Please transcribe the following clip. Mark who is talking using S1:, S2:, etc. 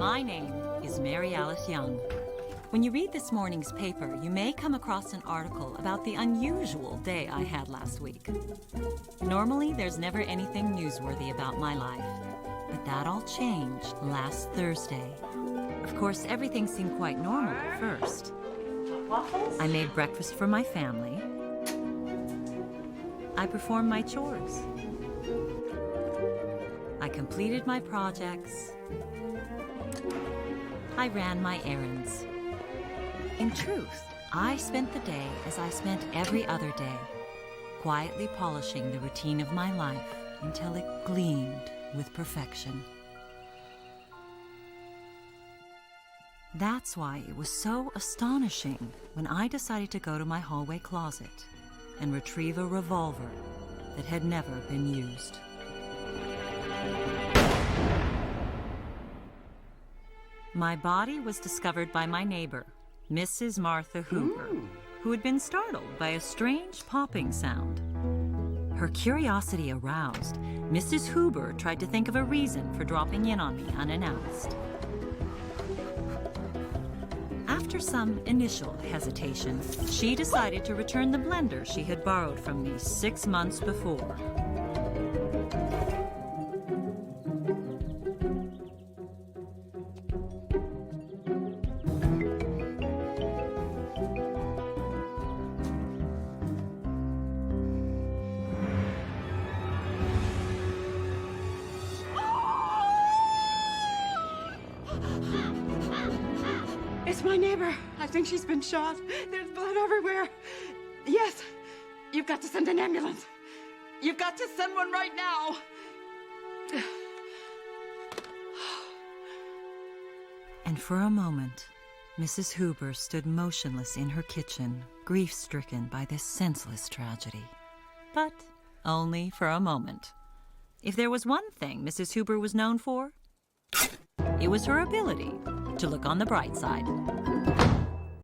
S1: My name is Mary Alice Young. When you read this morning's paper, you may come across an article about the unusual day I had last week. Normally, there's never anything newsworthy about my life, but that all changed last Thursday. Of course, everything seemed quite normal at first.
S2: Waffles?
S1: I made breakfast for my family. I performed my chores. I completed my projects. I ran my errands. In truth, I spent the day as I spent every other day, quietly polishing the routine of my life until it gleamed with perfection. That's why it was so astonishing when I decided to go to my hallway closet and retrieve a revolver that had never been used. My body was discovered by my neighbor, Mrs. Martha Hooper, who had been startled by a strange popping sound. Her curiosity aroused, Mrs. Hooper tried to think of a reason for dropping in on me unannounced. After some initial hesitation, she decided to return the blender she had borrowed from me 6 months before.
S2: It's my neighbor. I think she's been shot. There's blood everywhere. Yes, you've got to send an ambulance. You've got to send one right now.
S1: And for a moment, Mrs. Hooper stood motionless in her kitchen, grief-stricken by this senseless tragedy. But only for a moment. If there was one thing Mrs. Hooper was known for, it was her ability to look on the bright side.